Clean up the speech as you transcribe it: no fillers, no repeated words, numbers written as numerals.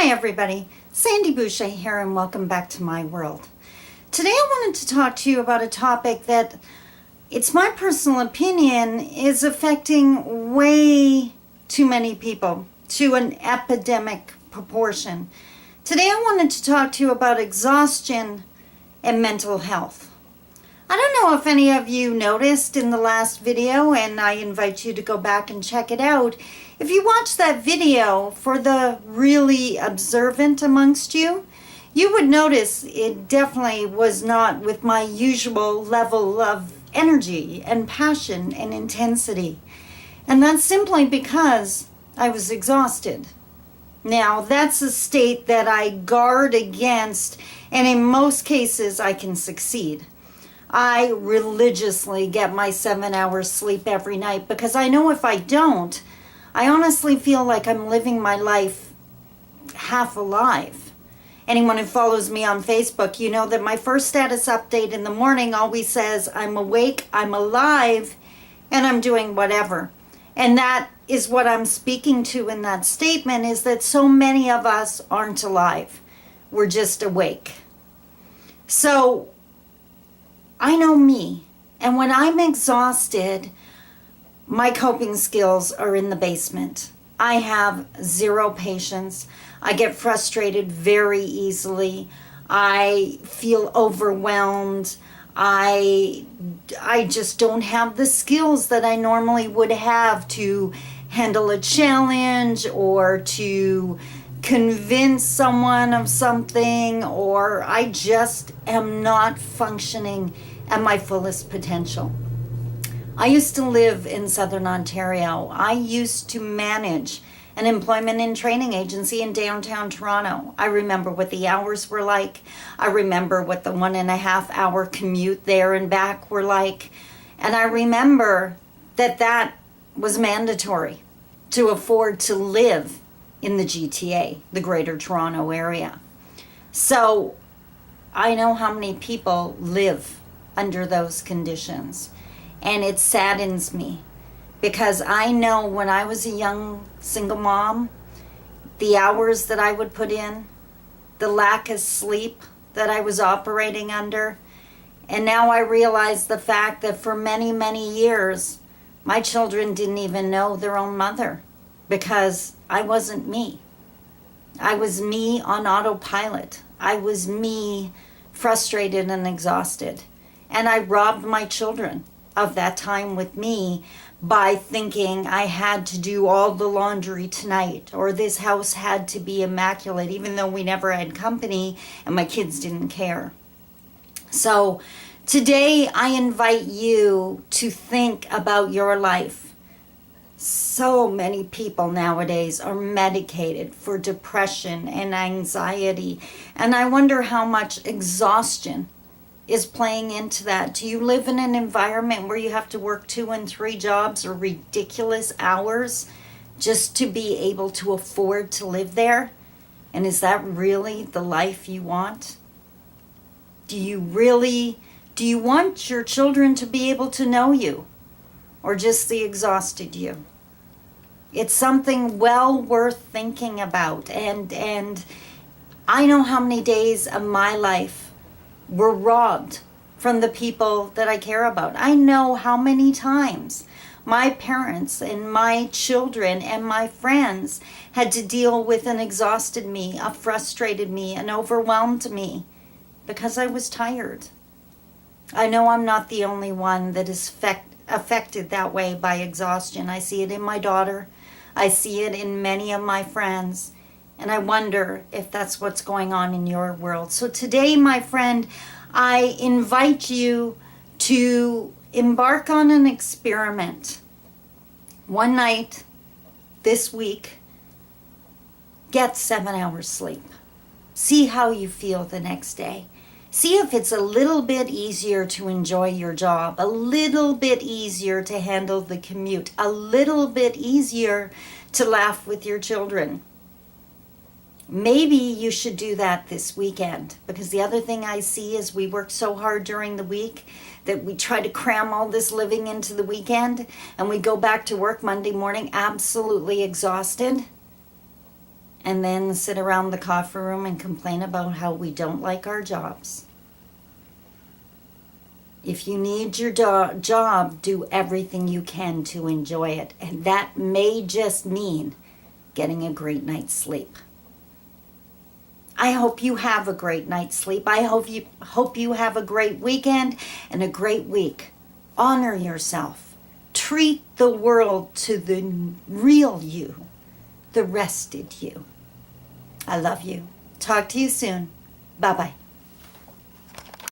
Hi everybody, Sandy Boucher here and welcome back to my world. Today I wanted to talk to you about a topic that, it's my personal opinion, is affecting way too many people to an epidemic proportion. Today I wanted to talk to you about exhaustion and mental health. I don't know if any of you noticed in the last video, and I invite you to go back and check it out. If you watch that video, for the really observant amongst you, you would notice it definitely was not with my usual level of energy and passion and intensity. And that's simply because I was exhausted. Now, that's a state that I guard against, and in most cases I can succeed. I religiously get my 7 hours sleep every night because I know if I don't, I honestly feel like I'm living my life half alive. Anyone who follows me on Facebook, you know that my first status update in the morning always says I'm awake, I'm alive, and I'm doing whatever. And that is what I'm speaking to in that statement, is that so many of us aren't alive. We're just awake. So I know me, and when I'm exhausted, my coping skills are in the basement. I have zero patience. I get frustrated very easily. I feel overwhelmed. I just don't have the skills that I normally would have to handle a challenge or to convince someone of something, or I just am not functioning at my fullest potential. I used to live in Southern Ontario. I used to manage an employment and training agency in downtown Toronto. I remember what the hours were like. I remember what the 1.5 hour commute there and back were like. And I remember that that was mandatory to afford to live in the GTA, the Greater Toronto Area. So I know how many people live under those conditions. And it saddens me because I know when I was a young single mom, the hours that I would put in, the lack of sleep that I was operating under. And now I realize the fact that for many, many years, my children didn't even know their own mother because I wasn't me. I was me on autopilot. I was me frustrated and exhausted. And I robbed my children of that time with me by thinking I had to do all the laundry tonight, or this house had to be immaculate, even though we never had company and my kids didn't care. So today I invite you to think about your life. So many people nowadays are medicated for depression and anxiety, and I wonder how much exhaustion is playing into that. Do you live in an environment where you have to work 2 and 3 jobs or ridiculous hours just to be able to afford to live there? And is that really the life you want? Do you want your children to be able to know you, or just the exhausted you? It's something well worth thinking about. And I know how many days of my life were robbed from the people that I care about. I know how many times my parents and my children and my friends had to deal with an exhausted me, a frustrated me, an overwhelmed me because I was tired. I know I'm not the only one that is affected that way by exhaustion. I see it in my daughter. I see it in many of my friends. And I wonder if that's what's going on in your world. So today, my friend, I invite you to embark on an experiment. One night this week, get 7 hours sleep. See how you feel the next day. See if it's a little bit easier to enjoy your job, a little bit easier to handle the commute, a little bit easier to laugh with your children. Maybe you should do that this weekend, because the other thing I see is we work so hard during the week that we try to cram all this living into the weekend, and we go back to work Monday morning absolutely exhausted. and then sit around the coffee room and complain about how we don't like our jobs. If you need your job, do everything you can to enjoy it. And that may just mean getting a great night's sleep. I hope you have a great night's sleep. I hope you have a great weekend and a great week. Honor yourself. Treat the world to the real you, the rested you. I love you. Talk to you soon. Bye-bye.